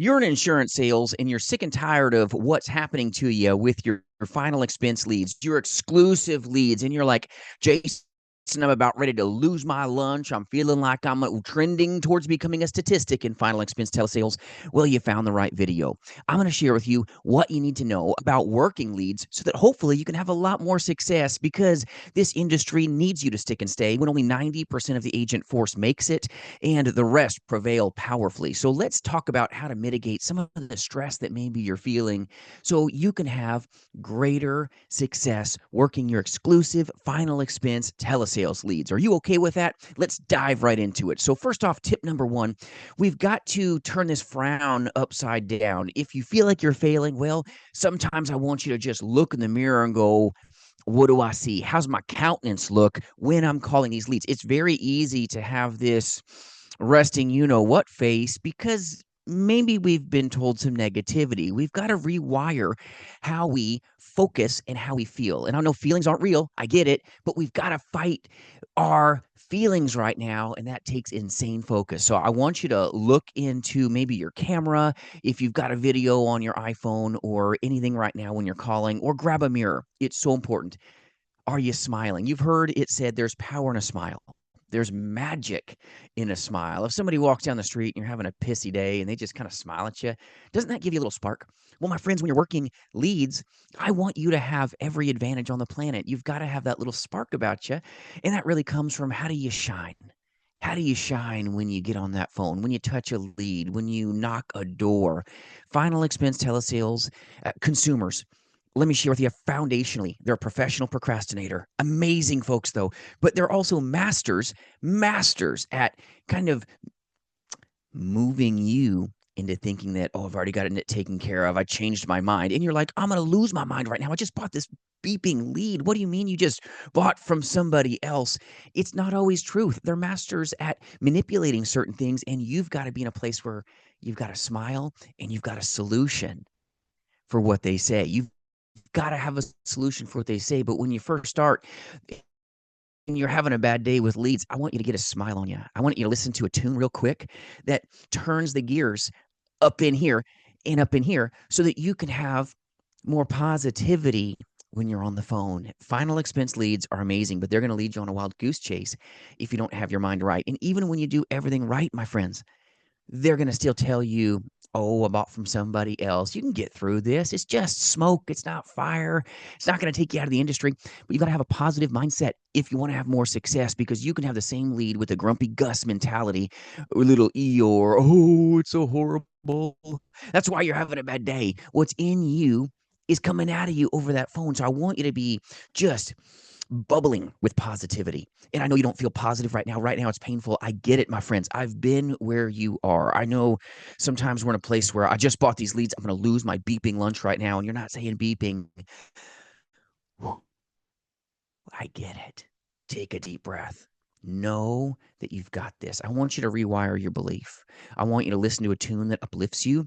You're in insurance sales and you're sick and tired of what's happening to you with your final expense leads, your exclusive leads, and you're like, Jason, I'm about ready to lose my lunch. I'm feeling like I'm trending towards becoming a statistic in final expense telesales. Well, you found the right video. I'm going to share with you what you need to know about working leads so that hopefully you can have a lot more success, because this industry needs you to stick and stay when only 90% of the agent force makes it and the rest prevail powerfully. So let's talk about how to mitigate some of the stress that maybe you're feeling so you can have greater success working your exclusive final expense telesales leads. Are you okay with that? Let's dive right into it. So first off, tip number one, we've got to turn this frown upside down. If you feel like you're failing, well, sometimes I want you to just look in the mirror and go, what do I see? How's my countenance look when I'm calling these leads? It's very easy to have this resting you know what face because maybe we've been told some negativity. We've got to rewire how we focus and how we feel. And I know feelings aren't real. I get it, but we've got to fight our feelings right now, and that takes insane focus. So I want you to look into maybe your camera, if you've got a video on your iPhone or anything right now when you're calling, or grab a mirror. It's so important. Are you smiling? You've heard it said there's power in a smile. There's magic in a smile. If somebody walks down the street and you're having a pissy day and they just kind of smile at you, doesn't that give you a little spark? Well, my friends, when you're working leads, I want you to have every advantage on the planet. You've got to have that little spark about you. And that really comes from, how do you shine? How do you shine when you get on that phone, when you touch a lead, when you knock a door? Final expense telesales, consumers, let me share with you, foundationally, they're a professional procrastinator. Amazing folks, though, but they're also masters at kind of moving you into thinking that, oh, I've already got it taken care of. I changed my mind. And you're like, I'm going to lose my mind right now. I just bought this beeping lead. What do you mean you just bought from somebody else? It's not always truth. They're masters at manipulating certain things. And you've got to be in a place where you've got a smile and you've got a solution for what they say. You've got to have a solution for what they say. But when you first start and you're having a bad day with leads, I want you to get a smile on you. I want you to listen to a tune real quick that turns the gears up in here and up in here so that you can have more positivity when you're on the phone. Final expense leads are amazing, but they're going to lead you on a wild goose chase if you don't have your mind right. And even when you do everything right, my friends, they're going to still tell you, oh, I bought from somebody else. You can get through this. It's just smoke. It's not fire. It's not going to take you out of the industry. But you got to have a positive mindset if you want to have more success, because you can have the same lead with a grumpy Gus mentality, or little Eeyore. Oh, it's so horrible. That's why you're having a bad day. What's in you is coming out of you over that phone. So I want you to be just bubbling with positivity. And I know you don't feel positive right now. Right now, it's painful. I get it, my friends. I've been where you are. I know sometimes we're in a place where I just bought these leads. I'm going to lose my beeping lunch right now. And you're not saying beeping. I get it. Take a deep breath. Know that you've got this. I want you to rewire your belief. I want you to listen to a tune that uplifts you.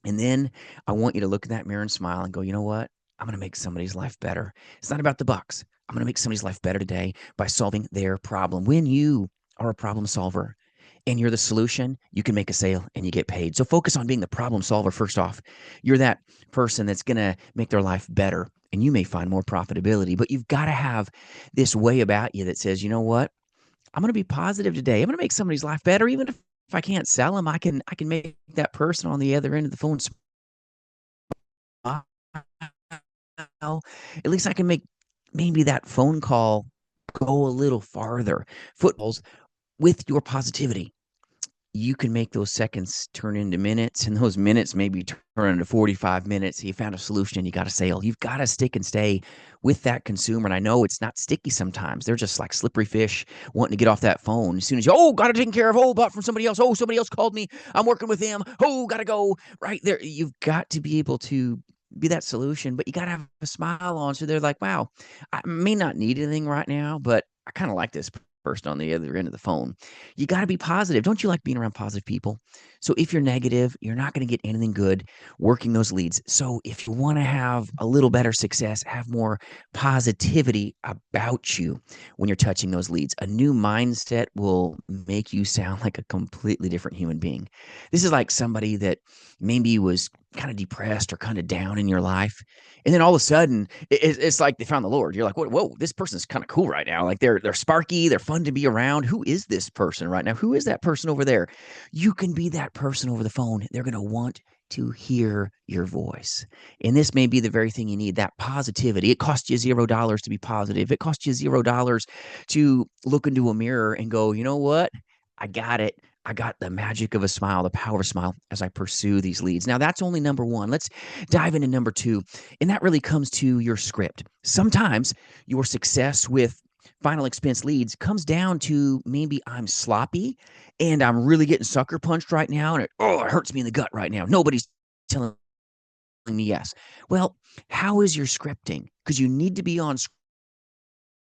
And then I want you to look in that mirror and smile and go, you know what? I'm going to make somebody's life better. It's not about the bucks. I'm going to make somebody's life better today by solving their problem. When you are a problem solver and you're the solution, you can make a sale and you get paid. So focus on being the problem solver first off. You're that person that's going to make their life better, and you may find more profitability, but you've got to have this way about you that says, you know what? I'm going to be positive today. I'm going to make somebody's life better. Even if I can't sell them, I can make that person on the other end of the phone smile. At least I can make maybe that phone call go a little farther. Footballs with your positivity. You can make those seconds turn into minutes, and those minutes maybe turn into 45 minutes. You found a solution, you got a sale. You've got to stick and stay with that consumer. And I know it's not sticky sometimes. They're just like slippery fish wanting to get off that phone. As soon as you, oh, got it taken care of. Oh, bought from somebody else. Oh, somebody else called me. I'm working with them. Oh, got to go. Right there. You've got to be able to be that solution, but you got to have a smile on. So they're like, wow, I may not need anything right now, but I kind of like this person on the other end of the phone. You got to be positive. Don't you like being around positive people? So if you're negative, you're not going to get anything good working those leads. So if you want to have a little better success, have more positivity about you when you're touching those leads. A new mindset will make you sound like a completely different human being. This is like somebody that maybe was kind of depressed or kind of down in your life. And then all of a sudden, it's like they found the Lord. You're like, whoa, this person's kind of cool right now. Like they're sparky, they're fun to be around. Who is this person right now? Who is that person over there? You can be that person over the phone. They're going to want to hear your voice. And this may be the very thing you need, that positivity. It costs you $0 to be positive. It costs you $0 to look into a mirror and go, you know what? I got it. I got the magic of a smile, the power of a smile as I pursue these leads. Now, that's only number one. Let's dive into number two. And that really comes to your script. Sometimes your success with final expense leads comes down to maybe I'm sloppy and I'm really getting sucker punched right now. And it hurts me in the gut right now. Nobody's telling me yes. Well, how is your scripting? Because you need to be on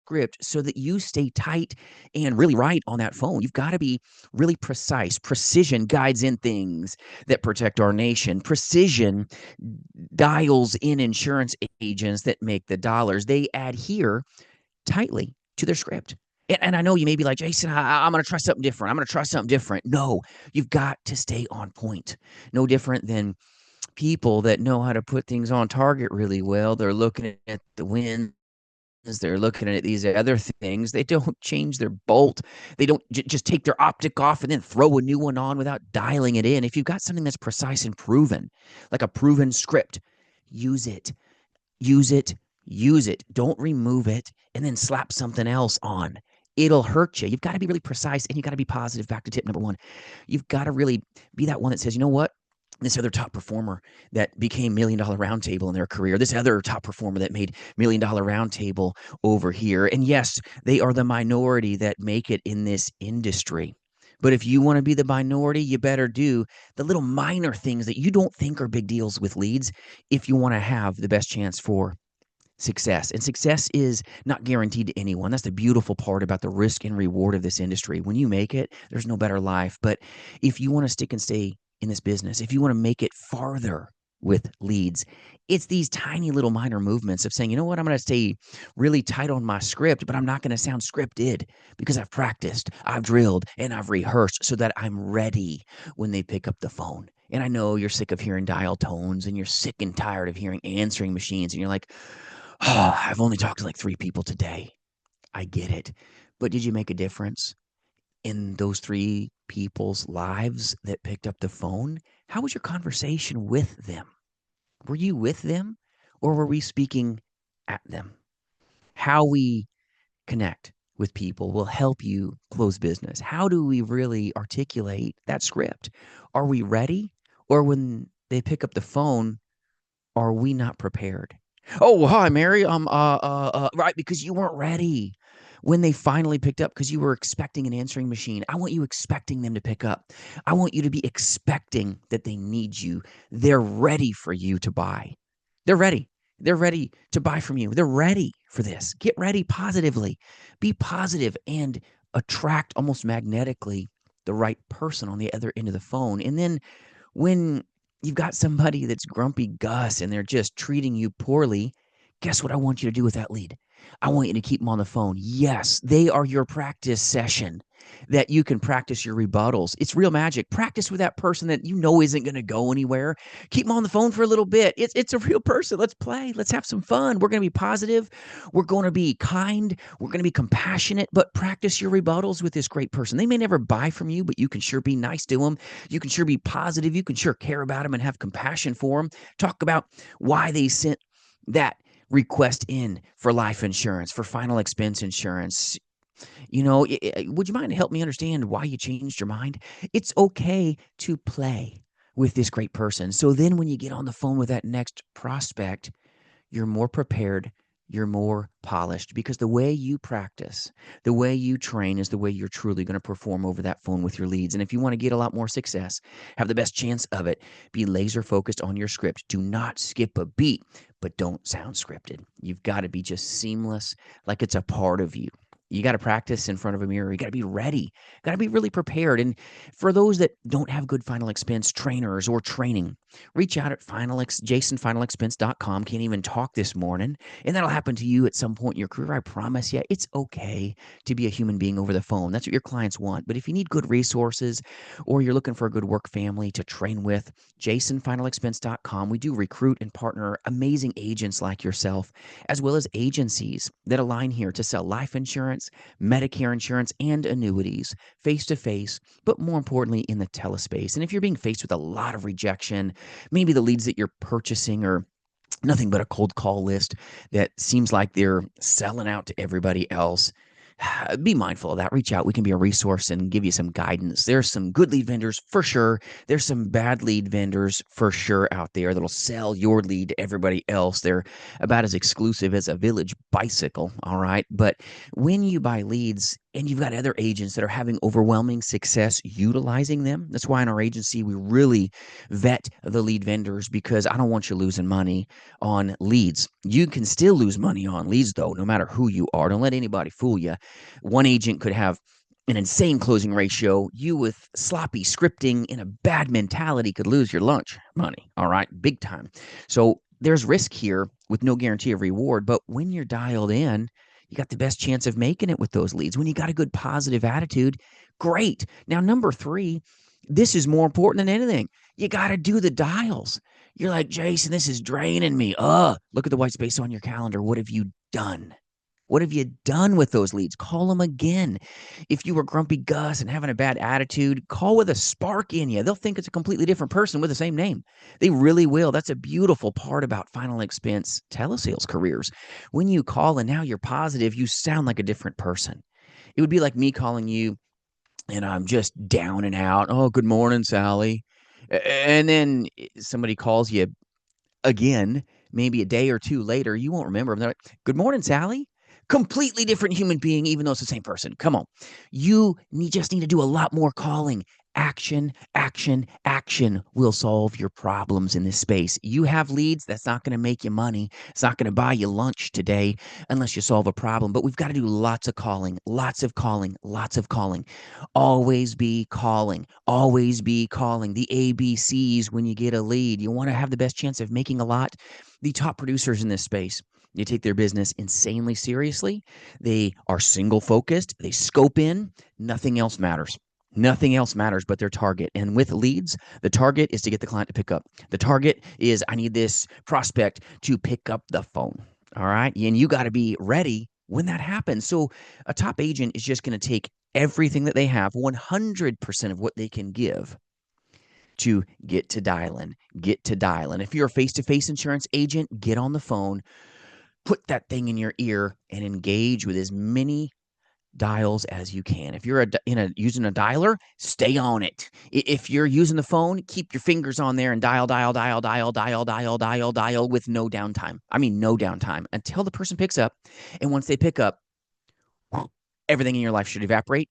script so that you stay tight and really right on that phone. You've got to be really precise. Precision guides in things that protect our nation. Precision dials in insurance agents that make the dollars. They adhere tightly to their script. And I know you may be like, Jason, I'm going to try something different. I'm going to try something different. No, you've got to stay on point. No different than people that know how to put things on target really well. They're looking at the wins. They're looking at these other things. They don't change their bolt. They don't just take their optic off and then throw a new one on without dialing it in. If you've got something that's precise and proven, like a proven script, use it. Use it. Use it. Don't remove it and then slap something else on. It'll hurt you. You've got to be really precise and you got to be positive. Back to tip number one. You've got to really be that one that says, you know what? This other top performer that became $1 Million Roundtable in their career, this other top performer that made $1 Million Roundtable over here. And yes, they are the minority that make it in this industry. But if you want to be the minority, you better do the little minor things that you don't think are big deals with leads if you want to have the best chance for success. And success is not guaranteed to anyone. That's the beautiful part about the risk and reward of this industry. When you make it, there's no better life. But if you want to stick and stay in this business, if you want to make it farther with leads, it's these tiny little minor movements of saying, you know what, I'm going to stay really tight on my script, but I'm not going to sound scripted because I've practiced, I've drilled, and I've rehearsed so that I'm ready when they pick up the phone. And I know you're sick of hearing dial tones and you're sick and tired of hearing answering machines. And you're like, oh, I've only talked to like 3 people today. I get it. But did you make a difference in those 3 people's lives that picked up the phone? How was your conversation with them? Were you with them or were we speaking at them? How we connect with people will help you close business. How do we really articulate that script? Are we ready? Or when they pick up the phone, are we not prepared? Oh, hi, Mary. Right, because you weren't ready when they finally picked up because you were expecting an answering machine. I want you expecting them to pick up. I want you to be expecting that they need you. They're ready for you to buy. They're ready. They're ready to buy from you. They're ready for this. Get ready positively. Be positive and attract almost magnetically the right person on the other end of the phone. And then when you've got somebody that's grumpy Gus and they're just treating you poorly, guess what I want you to do with that lead? I want you to keep them on the phone. Yes, they are your practice session that you can practice your rebuttals. It's real magic. Practice with that person that you know isn't going to go anywhere. Keep them on the phone for a little bit. It's a real person. Let's play. Let's have some fun. We're going to be positive. We're going to be kind. We're going to be compassionate, but practice your rebuttals with this great person. They may never buy from you, but you can sure be nice to them. You can sure be positive. You can sure care about them and have compassion for them. Talk about why they sent that request in for life insurance, for final expense insurance. You know, would you mind help me understand why you changed your mind? It's okay to play with this great person. So then when you get on the phone with that next prospect, you're more prepared, you're more polished because the way you practice, the way you train is the way you're truly going to perform over that phone with your leads. And if you want to get a lot more success, have the best chance of it, be laser focused on your script. Do not skip a beat, but don't sound scripted. You've got to be just seamless, like it's a part of you. You got to practice in front of a mirror. You got to be ready. Got to be really prepared. And for those that don't have good final expense trainers or training, reach out at jasonfinalexpense.com. Can't even talk this morning. And that'll happen to you at some point in your career. I promise you, it's okay to be a human being over the phone. That's what your clients want. But if you need good resources or you're looking for a good work family to train with, jasonfinalexpense.com. We do recruit and partner amazing agents like yourself, as well as agencies that align here to sell life insurance, Medicare insurance, and annuities face to face, but more importantly in the telespace. And if you're being faced with a lot of rejection, maybe the leads that you're purchasing are nothing but a cold call list that seems like they're selling out to everybody else, be mindful of that. Reach out. We can be a resource and give you some guidance. There's some good lead vendors for sure. There's some bad lead vendors for sure out there that'll sell your lead to everybody else. They're about as exclusive as a village bicycle, all right? But when you buy leads and you've got other agents that are having overwhelming success utilizing them, that's why in our agency we really vet the lead vendors, because I don't want you losing money on leads. You can still lose money on leads, though, no matter who you are. Don't let anybody fool you. One agent could have an insane closing ratio. You with sloppy scripting and a bad mentality could lose your lunch money, all right? Big time. So there's risk here with no guarantee of reward. But when you're dialed in, you got the best chance of making it with those leads. When you got a good positive attitude, great. Now, number 3, this is more important than anything. You got to do the dials. You're like, Jason, this is draining me. Look at the white space on your calendar. What have you done? What have you done with those leads? Call them again. If you were grumpy Gus and having a bad attitude, call with a spark in you. They'll think it's a completely different person with the same name. They really will. That's a beautiful part about final expense telesales careers. When you call and now you're positive, you sound like a different person. It would be like me calling you and I'm just down and out. Oh, good morning, Sally. And then somebody calls you again, maybe a day or two later, you won't remember them. They're like, good morning, Sally. Completely different human being, even though it's the same person. Come on. Just need to do a lot more calling. Action, action, action will solve your problems in this space. You have leads. That's not going to make you money. It's not going to buy you lunch today unless you solve a problem. But we've got to do lots of calling, lots of calling, lots of calling. Always be calling. Always be calling. The ABCs when you get a lead. You want to have the best chance of making a lot. The top producers in this space, they take their business insanely seriously. They are single focused. They scope in. Nothing else matters. Nothing else matters but their target. And with leads, the target is to get the client to pick up. The target is I need this prospect to pick up the phone. All right. And you got to be ready when that happens. So a top agent is just going to take everything that they have, 100% of what they can give, to get to dialing. If you're a face-to-face insurance agent, get on the phone, put that thing in your ear, and engage with as many dials as you can. If you're using a dialer, stay on it. If you're using the phone, keep your fingers on there and dial with no downtime. I mean, no downtime until the person picks up. And once they pick up, everything in your life should evaporate.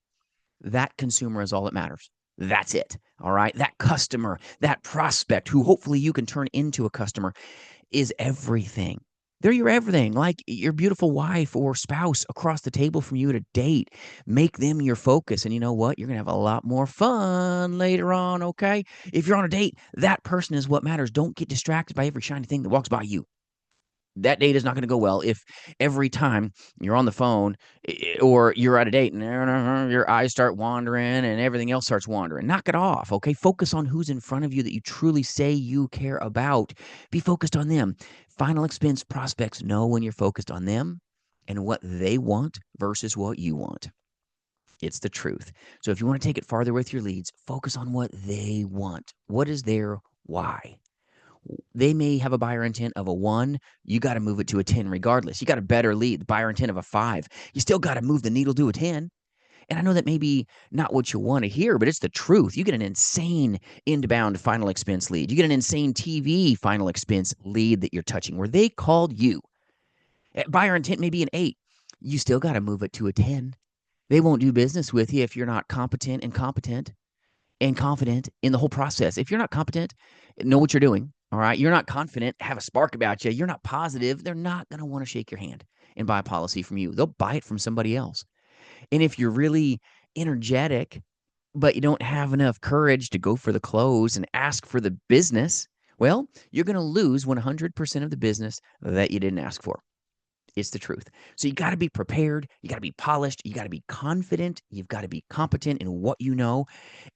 That consumer is all that matters. That's it. All right. That customer, that prospect who hopefully you can turn into a customer is everything. They're your everything, like your beautiful wife or spouse across the table from you at a date. Make them your focus. And you know what? You're going to have a lot more fun later on, okay? If you're on a date, that person is what matters. Don't get distracted by every shiny thing that walks by you. That date is not going to go well if every time you're on the phone or you're at a date and your eyes start wandering and everything else starts wandering. Knock it off, okay? Focus on who's in front of you that you truly say you care about. Be focused on them. Final expense prospects know when you're focused on them and what they want versus what you want. It's the truth. So if you want to take it farther with your leads, focus on what they want. What is their why? They may have a buyer intent of a 1. You got to move it to a 10 regardless. You got a better lead, the buyer intent of a 5. You still got to move the needle to a 10. And I know that may be not what you want to hear, but it's the truth. You get an insane inbound final expense lead. You get an insane TV final expense lead that you're touching where they called you. Buyer intent may be an 8. You still got to move it to a 10. They won't do business with you if you're not competent and confident in the whole process. If you're not competent, know what you're doing. All right. You're not confident, have a spark about you. You're not positive. They're not going to want to shake your hand and buy a policy from you. They'll buy it from somebody else. And if you're really energetic, but you don't have enough courage to go for the close and ask for the business, well, you're going to lose 100% of the business that you didn't ask for. It's the truth. So you got to be prepared. You got to be polished. You got to be confident. You've got to be competent in what you know.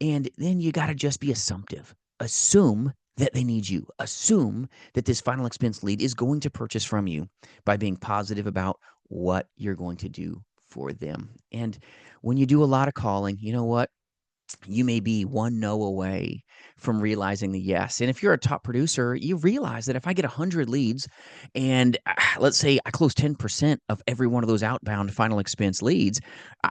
And then you got to just be assumptive. Assume that they need you. Assume that this final expense lead is going to purchase from you by being positive about what you're going to do for them. And when you do a lot of calling, you know what? You may be one no away from realizing the yes. And if you're a top producer, you realize that if I get 100 leads and let's say I close 10% of every one of those outbound final expense leads,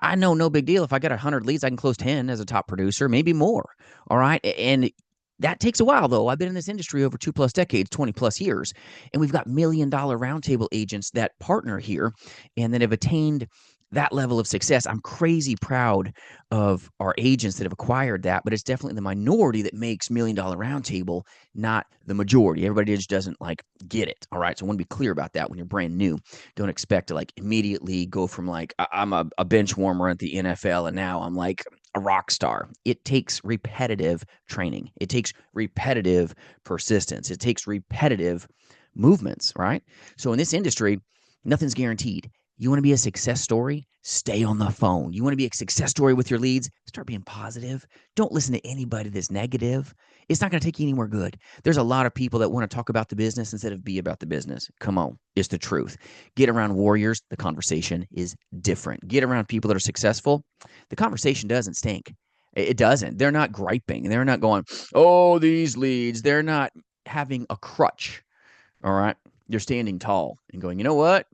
I know no big deal. If I get 100 leads, I can close 10 as a top producer, maybe more. All right. And that takes a while, though. I've been in this industry over 2+ decades, 20+ years, and we've got $1 million roundtable agents that partner here and that have attained that level of success. I'm crazy proud of our agents that have acquired that, but it's definitely the minority that makes $1 Million Roundtable, not the majority. Everybody just doesn't like get it. All right. So I want to be clear about that when you're brand new. Don't expect to like immediately go from like, I'm a bench warmer at the NFL and now I'm like a rock star. It takes repetitive training. It takes repetitive persistence. It takes repetitive movements, right? So in this industry, nothing's guaranteed. You want to be a success story? Stay on the phone. You want to be a success story with your leads? Start being positive. Don't listen to anybody that's negative. It's not going to take you anywhere good. There's a lot of people that want to talk about the business instead of be about the business. Come on. It's the truth. Get around warriors. The conversation is different. Get around people that are successful. The conversation doesn't stink. It doesn't. They're not griping. They're not going, oh, these leads. They're not having a crutch. All right. You're standing tall and going, you know what?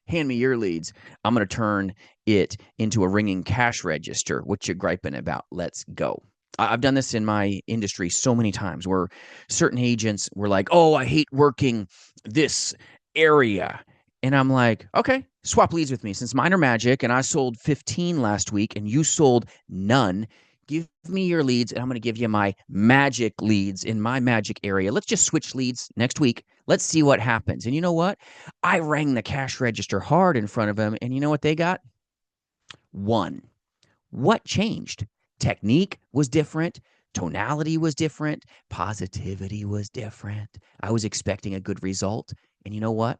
Hand me your leads. I'm going to turn it into a ringing cash register. What you griping about? Let's go. I've done this in my industry so many times where certain agents were like, oh, I hate working this area. And I'm like, okay, swap leads with me. Since mine are magic and I sold 15 last week and you sold none, give me your leads and I'm going to give you my magic leads in my magic area. Let's just switch leads next week. Let's see what happens. And you know what? I rang the cash register hard in front of them. And you know what they got? One. What changed? Technique was different. Tonality was different. Positivity was different. I was expecting a good result. And you know what?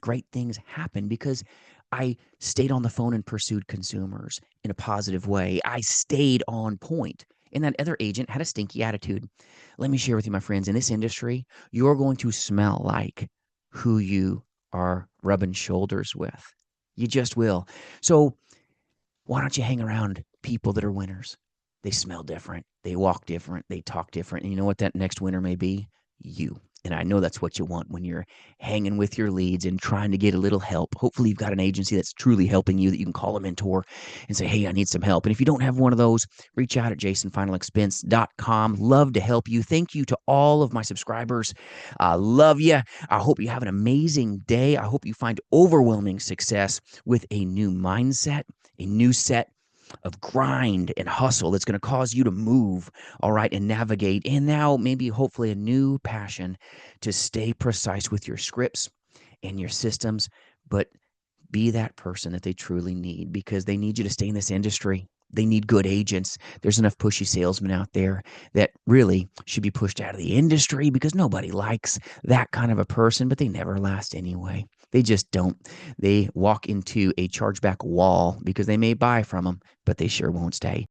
Great things happened because I stayed on the phone and pursued consumers in a positive way. I stayed on point. And that other agent had a stinky attitude. Let me share with you, my friends, in this industry, you're going to smell like who you are rubbing shoulders with. You just will. So why don't you hang around people that are winners? They smell different. They walk different. They talk different. And you know what that next winner may be? You. And I know that's what you want when you're hanging with your leads and trying to get a little help. Hopefully, you've got an agency that's truly helping you that you can call a mentor and say, hey, I need some help. And if you don't have one of those, reach out at jasonfinalexpense.com. Love to help you. Thank you to all of my subscribers. I love you. I hope you have an amazing day. I hope you find overwhelming success with a new mindset, a new set of grind and hustle that's going to cause you to move, all right, and navigate. And now maybe hopefully a new passion to stay precise with your scripts and your systems, but be that person that they truly need because they need you to stay in this industry. They need good agents. There's enough pushy salesmen out there that really should be pushed out of the industry because nobody likes that kind of a person, but they never last anyway. They just don't. They walk into a chargeback wall because they may buy from them, but they sure won't stay.